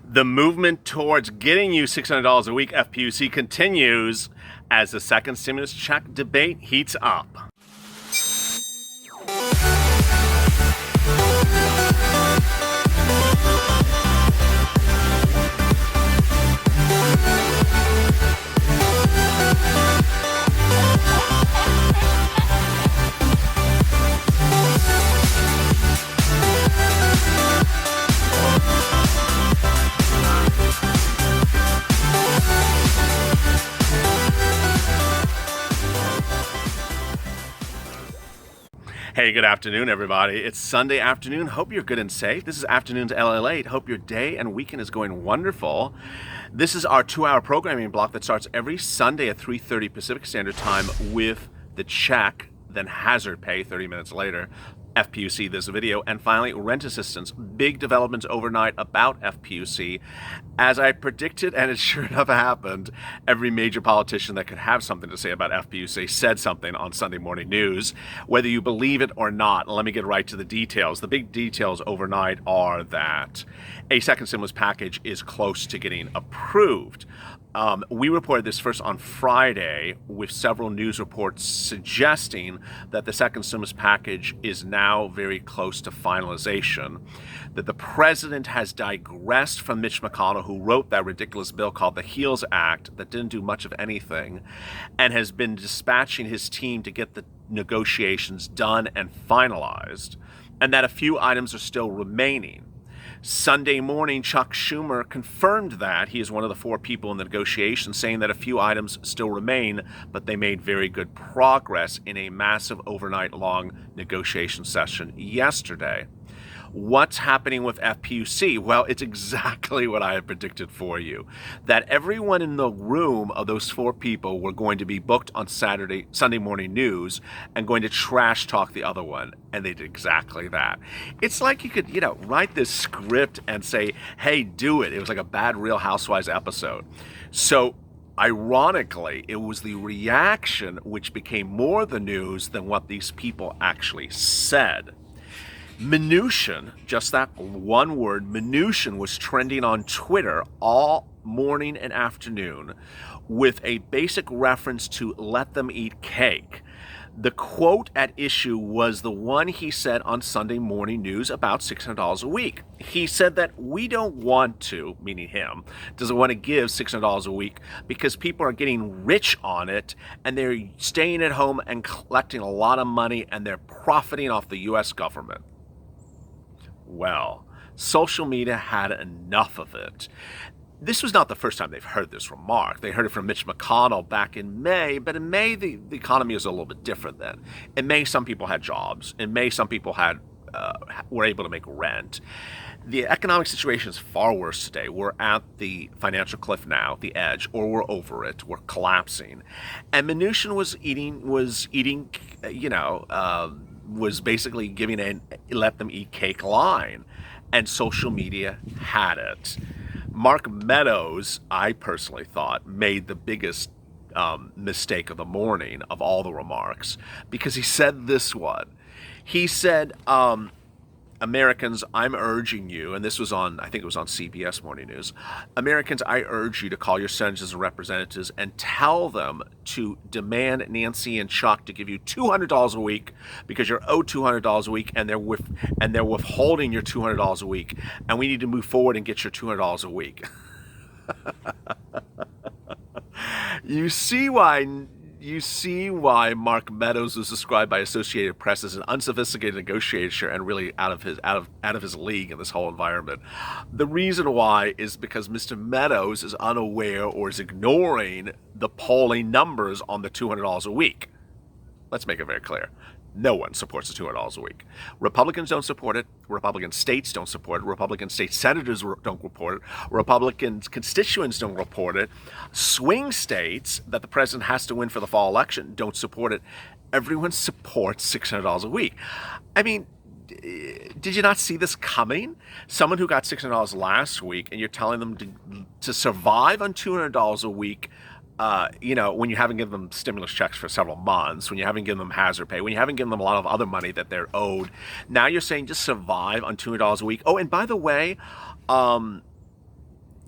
The movement towards getting you $600 a week FPUC continues as the second stimulus check debate heats up. Hey, good afternoon, everybody. It's Sunday afternoon. Hope you're good and safe. This is Afternoons LALATE. Hope your day and weekend is going wonderful. This is our 2-hour programming block that starts every Sunday at 3:30 Pacific Standard Time with the check, then hazard pay 30 minutes later, FPUC this video, and finally rent assistance. Big developments overnight about FPUC. As I predicted, and it sure enough happened, every major politician that could have something to say about FPUC said something on Sunday morning news. Whether you believe it or not, let me get right to the details. The big details overnight are that a second stimulus package is close to getting approved. We reported this first on Friday with several news reports suggesting that the second stimulus package is now very close to finalization, that the president has digressed from Mitch McConnell, who wrote that ridiculous bill called the HEALS Act that didn't do much of anything, and has been dispatching his team to get the negotiations done and finalized, and that a few items are still remaining. Sunday morning, Chuck Schumer confirmed that. He is one of the 4 people in the negotiations, saying that a few items still remain, but they made very good progress in a massive overnight-long negotiation session yesterday. What's happening with FPUC? Well, it's exactly what I had predicted for you. That everyone in the room of those 4 people were going to be booked on Sunday morning news and going to trash talk the other one. And they did exactly that. It's like you could, write this script and say, hey, do it. It was like a bad Real Housewives episode. So ironically, it was the reaction which became more the news than what these people actually said. MNUCHIN, just that one word, MNUCHIN, was trending on Twitter all morning and afternoon with a basic reference to let them eat cake. The quote at issue was the one he said on Sunday morning news about $600 a week. He said that we don't want to, meaning him, doesn't want to give $600 a week because people are getting rich on it and they're staying at home and collecting a lot of money and they're profiting off the U.S. government. Well, social media had enough of it. This was not the first time they've heard this remark. They heard it from Mitch McConnell back in May, but in May, the economy was a little bit different then. In May, some people had jobs. In May, some people were able to make rent. The economic situation is far worse today. We're at the financial cliff now, the edge, or we're over it. We're collapsing. And MNUCHIN was basically giving a let them eat cake line, and social media had it. Mark Meadows, I personally thought, made the biggest mistake of the morning of all the remarks, because he said this one. He said, Americans, I'm urging you, and this was on, I think it was on CBS Morning News, Americans, I urge you to call your senators and representatives and tell them to demand Nancy and Chuck to give you $200 a week because you're owed $200 a week and they're withholding your $200 a week, and we need to move forward and get your $200 a week. You see why Mark Meadows was described by Associated Press as an unsophisticated negotiator and really out of his league in this whole environment. The reason why is because Mr. Meadows is unaware or is ignoring the polling numbers on the $200 a week. Let's make it very clear. No one supports the $200 a week. Republicans don't support it. Republican states don't support it. Republican state senators don't report it. Republican constituents don't report it. Swing states that the president has to win for the fall election don't support it. Everyone supports $600 a week. I mean, did you not see this coming? Someone who got $600 last week, and you're telling them to survive on $200 a week, when you haven't given them stimulus checks for several months, when you haven't given them hazard pay, when you haven't given them a lot of other money that they're owed. Now you're saying just survive on $200 a week. Oh, and by the way,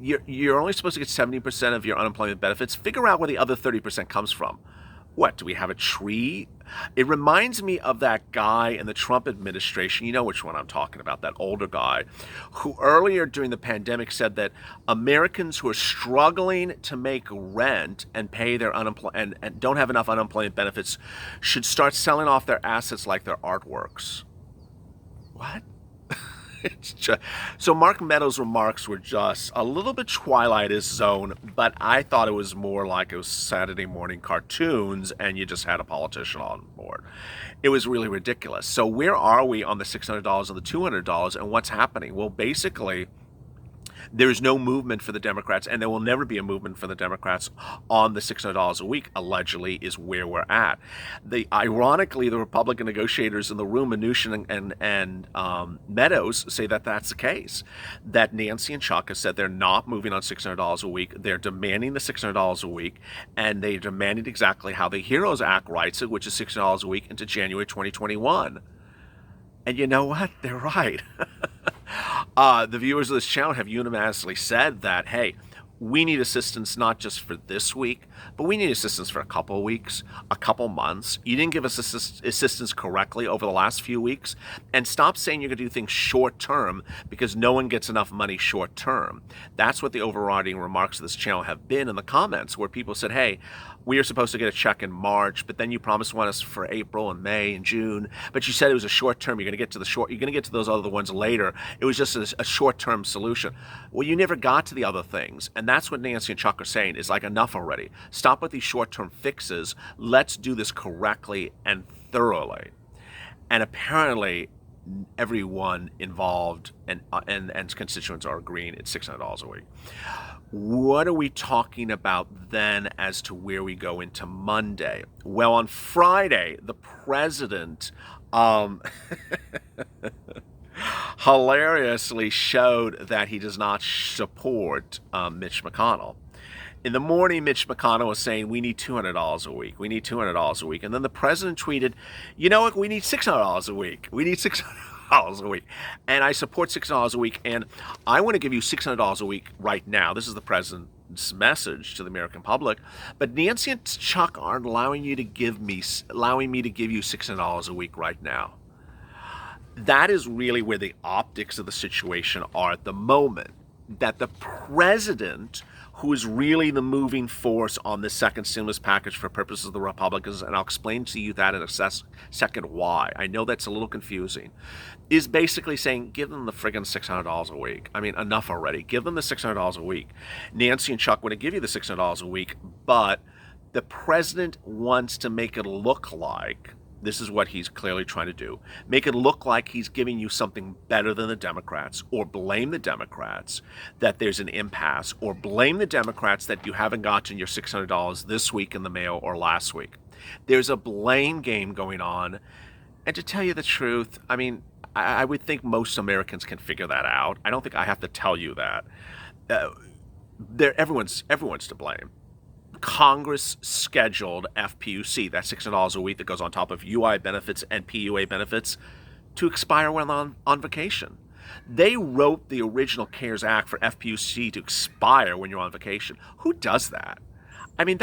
you're only supposed to get 70% of your unemployment benefits. Figure out where the other 30% comes from. What, do we have a tree? It reminds me of that guy in the Trump administration. You know which one I'm talking about, that older guy, who earlier during the pandemic said that Americans who are struggling to make rent and pay their unemployment and don't have enough unemployment benefits should start selling off their assets like their artworks. What? So Mark Meadows' remarks were just a little bit Twilight-ish zone, but I thought it was more like it was Saturday morning cartoons and you just had a politician on board. It was really ridiculous. So where are we on the $600 and the $200 and what's happening? Well, basically, there's no movement for the Democrats, and there will never be a movement for the Democrats on the $600 a week, allegedly, is where we're at. Ironically, the Republican negotiators in the room, MNUCHIN and Meadows, say that that's the case, that Nancy and Chuck have said they're not moving on $600 a week. They're demanding the $600 a week, and they're demanding exactly how the HEROES Act writes it, which is $600 a week into January 2021. And you know what? They're right. The viewers of this channel have unanimously said that, hey, we need assistance not just for this week, but we need assistance for a couple of weeks, a couple months. You didn't give us assistance correctly over the last few weeks. And stop saying you're going to do things short term because no one gets enough money short term. That's what the overriding remarks of this channel have been in the comments, where people said, hey, we are supposed to get a check in March, but then you promised one us for April and May and June, but you said it was a short term. You're going to get to those other ones later. It was just a short term solution. Well, you never got to the other things. And that's what Nancy and Chuck are saying is like, enough already. Stop with these short term fixes. Let's do this correctly and thoroughly. And apparently everyone involved and constituents are agreeing it's $600 a week. What are we talking about then as to where we go into Monday? Well, on Friday, the president hilariously showed that he does not support Mitch McConnell. In the morning, Mitch McConnell was saying, we need $200 a week. We need $200 a week. And then the president tweeted, you know what? We need $600 a week. We need $600 a week. And I support $600 a week. And I want to give you $600 a week right now. This is the president's message to the American public. But Nancy and Chuck aren't allowing me to give you $600 a week right now. That is really where the optics of the situation are at the moment. That the president, who is really the moving force on this second stimulus package for purposes of the Republicans, and I'll explain to you that in a second why. I know that's a little confusing, is basically saying, give them the friggin' $600 a week. I mean, enough already. Give them the $600 a week. Nancy and Chuck want to give you the $600 a week, but the president wants to make it look like, this is what he's clearly trying to do, make it look like he's giving you something better than the Democrats, or blame the Democrats that there's an impasse, or blame the Democrats that you haven't gotten your $600 this week in the mail or last week. There's a blame game going on. And to tell you the truth, I mean, I would think most Americans can figure that out. I don't think I have to tell you that. Everyone's to blame. Congress scheduled FPUC, that's $600 a week that goes on top of UI benefits and PUA benefits, to expire when on vacation. They wrote the original CARES Act for FPUC to expire when you're on vacation. Who does that? I mean,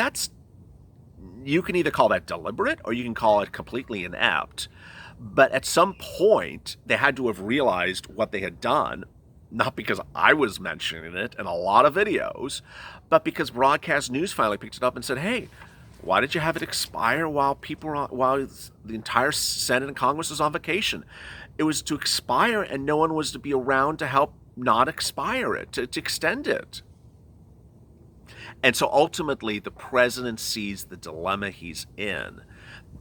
you can either call that deliberate or you can call it completely inept. But at some point, they had to have realized what they had done, not because I was mentioning it in a lot of videos, but because broadcast news finally picked it up and said, hey, why did you have it expire while the entire Senate and Congress was on vacation? It was to expire and no one was to be around to help not expire it, to extend it. And so ultimately the president sees the dilemma he's in,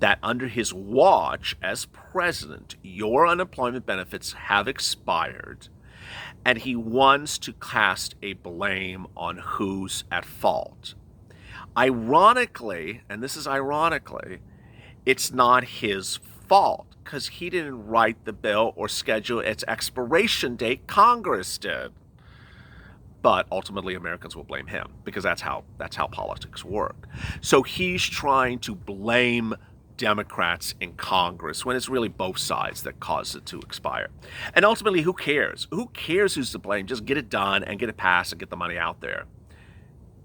that under his watch as president, your unemployment benefits have expired, and he wants to cast a blame on who's at fault. Ironically, and this is ironically, it's not his fault because he didn't write the bill or schedule its expiration date. Congress did. But ultimately, Americans will blame him because that's how politics work. So he's trying to blame Democrats in Congress when it's really both sides that caused it to expire. And ultimately, who cares? Who cares who's to blame? Just get it done and get it passed and get the money out there.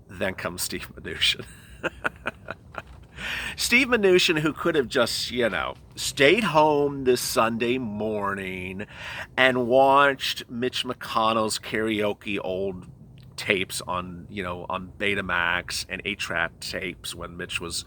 Then comes Steve Mnuchin. Steve Mnuchin, who could have just, stayed home this Sunday morning and watched Mitch McConnell's karaoke old tapes on Betamax and 8-track tapes when Mitch was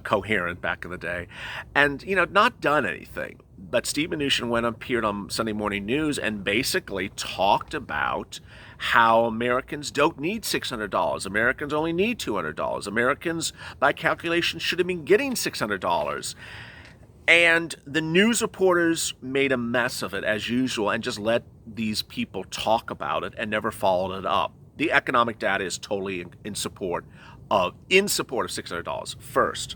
coherent back in the day, and not done anything. But Steve Mnuchin appeared on Sunday Morning News and basically talked about how Americans don't need $600. Americans only need $200. Americans, by calculation, should have been getting $600. And the news reporters made a mess of it as usual and just let these people talk about it and never followed it up. The economic data is totally in support of $600. First,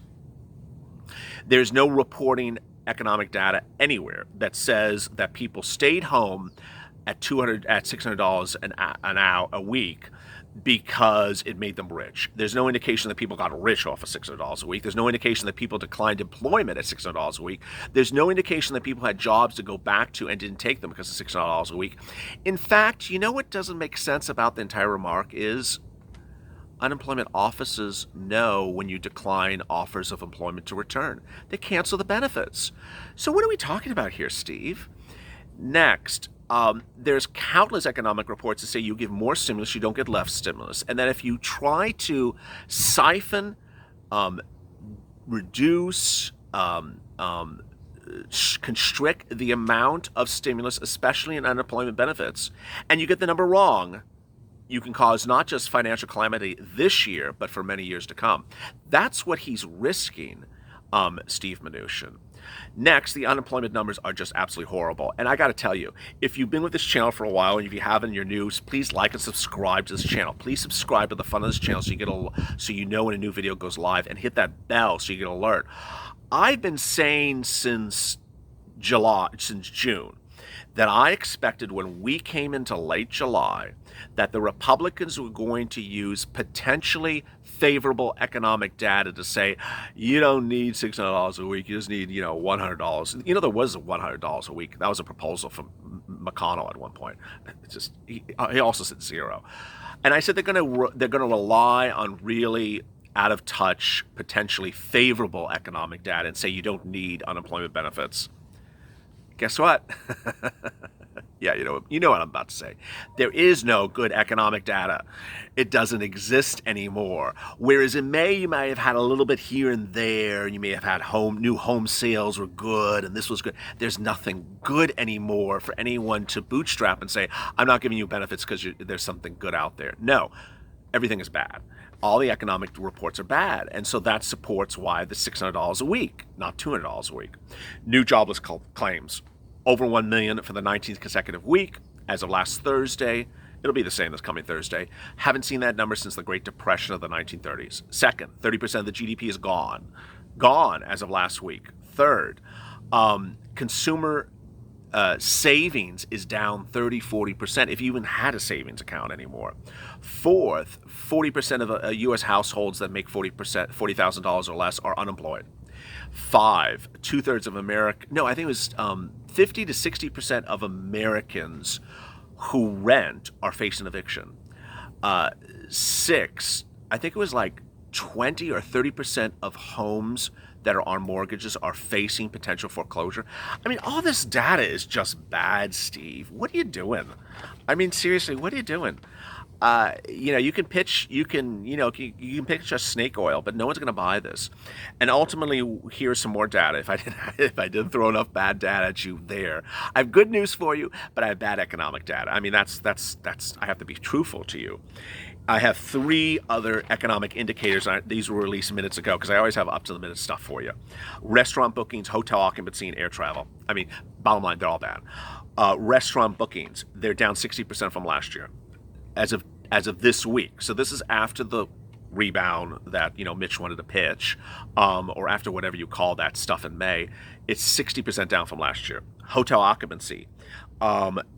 there's no reporting economic data anywhere that says that people stayed home at $600 an hour a week because it made them rich. There's no indication that people got rich off of $600 a week. There's no indication that people declined employment at $600 a week. There's no indication that people had jobs to go back to and didn't take them because of $600 a week. In fact, what doesn't make sense about the entire remark is unemployment offices know when you decline offers of employment to return. They cancel the benefits. So what are we talking about here, Steve? Next, there's countless economic reports that say you give more stimulus, you don't get less stimulus. And that if you try to siphon, reduce, constrict the amount of stimulus, especially in unemployment benefits, and you get the number wrong, you can cause not just financial calamity this year, but for many years to come. That's what he's risking, Steve Mnuchin. Next, the unemployment numbers are just absolutely horrible. And I got to tell you, if you've been with this channel for a while, and if you haven't, you're new, please like and subscribe to this channel. Please subscribe to the fun of this channel so you know when a new video goes live, and hit that bell so you get an alert. I've been saying since June, that I expected when we came into late July that the Republicans were going to use potentially favorable economic data to say, you don't need $600 a week, you just need, $100. There was $100 a week. That was a proposal from McConnell at one point. He also said zero. And I said they're going to rely on really out of touch, potentially favorable economic data and say you don't need unemployment benefits. Guess what? Yeah, you know what I'm about to say. There is no good economic data. It doesn't exist anymore. Whereas in May, you may have had a little bit here and there, and you may have had new home sales were good, and this was good. There's nothing good anymore for anyone to bootstrap and say, I'm not giving you benefits because there's something good out there. No, everything is bad. All the economic reports are bad, and so that supports why the $600 a week, not $200 a week. New jobless claims, over 1 million for the 19th consecutive week. As of last Thursday, it'll be the same this coming Thursday. Haven't seen that number since the Great Depression of the 1930s. Second, 30% of the GDP is gone as of last week. Third, consumer savings is down 30-40% if you even had a savings account anymore. Fourth, 40% of U.S. households that make $40,000 or less are unemployed. Five, 2/3 of I think it was 50 to 60% of Americans who rent are facing eviction. Six, I think it was like 20 or 30% of homes that are on mortgages are facing potential foreclosure. I mean, all this data is just bad, Steve. What are you doing? I mean, seriously, what are you doing? You can pitch a snake oil, but no one's going to buy this. And ultimately, here's some more data. If I didn't throw enough bad data at you there, I have good news for you, but I have bad economic data. I mean, that's I have to be truthful to you. I have 3 other economic indicators. These were released minutes ago because I always have up-to-the-minute stuff for you. Restaurant bookings, hotel occupancy, and air travel. I mean, bottom line, they're all bad. Restaurant bookings, they're down 60% from last year as of this week. So this is after the rebound that Mitch wanted to pitch, or after whatever you call that stuff in May. It's 60% down from last year. Hotel occupancy,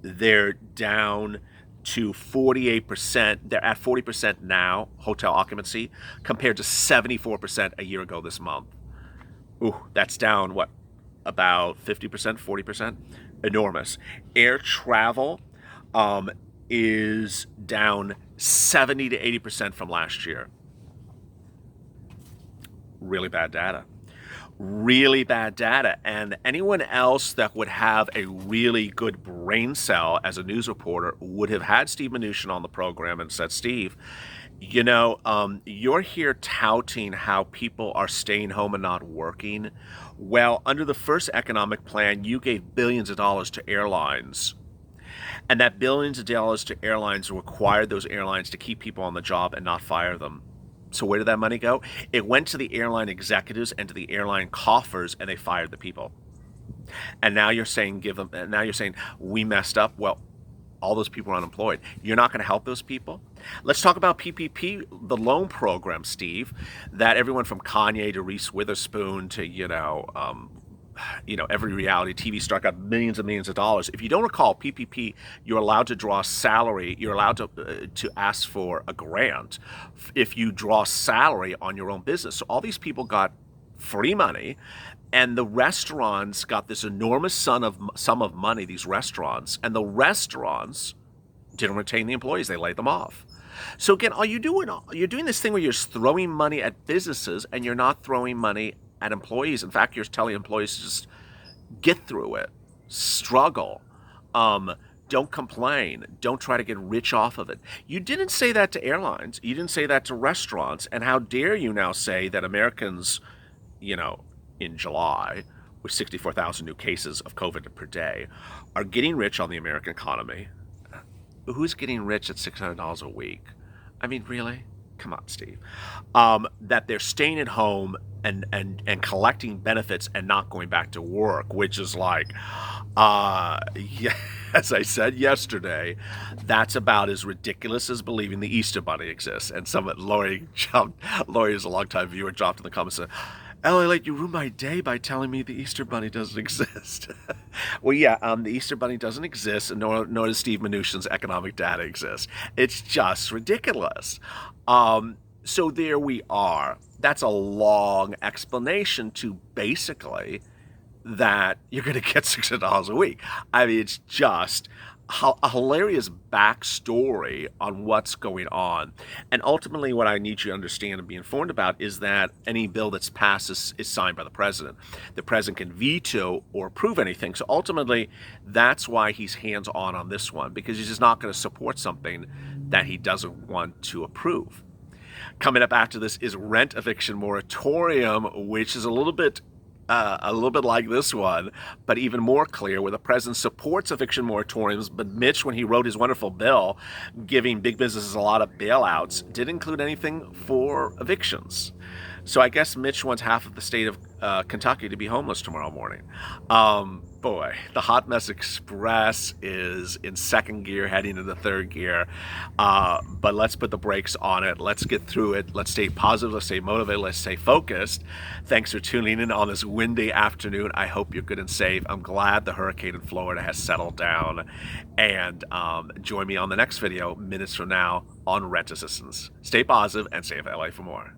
they're down to 48%. They're at 40% now, hotel occupancy, compared to 74% a year ago this month. Ooh, that's down, what, about 50%, 40%? Enormous. Air travel is down 70 to 80% from last year. Really bad data. Really bad data. And anyone else that would have a really good brain cell as a news reporter would have had Steve MNUCHIN on the program and said, Steve, you're here touting how people are staying home and not working. Well, under the first economic plan, you gave billions of dollars to airlines. And that billions of dollars to airlines required those airlines to keep people on the job and not fire them. So where did that money go? It went to the airline executives and to the airline coffers, and they fired the people. And now you're saying we messed up. Well, all those people are unemployed. You're not going to help those people? Let's talk about PPP, the loan program, Steve, that everyone from Kanye to Reese Witherspoon to, every reality TV star got millions and millions of dollars. If you don't recall, PPP, you're allowed to draw salary. You're allowed to ask for a grant if you draw salary on your own business. So all these people got free money, and the restaurants got this enormous sum of money, these restaurants, and the restaurants didn't retain the employees. They laid them off. So again, you're doing this thing where you're throwing money at businesses and you're not throwing money at employees. In fact, you're telling employees to just get through it, struggle, don't complain, don't try to get rich off of it. You didn't say that to airlines. You didn't say that to restaurants. And how dare you now say that Americans, in July, with 64,000 new cases of COVID per day, are getting rich on the American economy. Who's getting rich at $600 a week? I mean, really? Come on, Steve. That they're staying at home and collecting benefits and not going back to work, which is like, as I said yesterday, that's about as ridiculous as believing the Easter Bunny exists. And Lori is a longtime viewer, dropped in the comments and said, LALATE, you ruined my day by telling me the Easter Bunny doesn't exist. Well, yeah, the Easter Bunny doesn't exist, and nor does Steve MNUCHIN's economic data exist. It's just ridiculous. So there we are. That's a long explanation to basically that you're going to get $600 a week. I mean, it's just a hilarious backstory on what's going on. And ultimately, what I need you to understand and be informed about is that any bill that's passed is signed by the president. The president can veto or approve anything. So ultimately, that's why he's hands-on on this one, because he's just not going to support something that he doesn't want to approve. Coming up after this is rent eviction moratorium, which is a little bit like this one, but even more clear, where the president supports eviction moratoriums, but Mitch, when he wrote his wonderful bill giving big businesses a lot of bailouts, didn't include anything for evictions. So I guess Mitch wants half of the state of Kentucky to be homeless tomorrow morning. Boy, the Hot Mess Express is in second gear, heading into third gear. But let's put the brakes on it. Let's get through it. Let's stay positive. Let's stay motivated. Let's stay focused. Thanks for tuning in on this windy afternoon. I hope you're good and safe. I'm glad the hurricane in Florida has settled down. And join me on the next video, minutes from now, on rent assistance. Stay positive and stay in LA for more.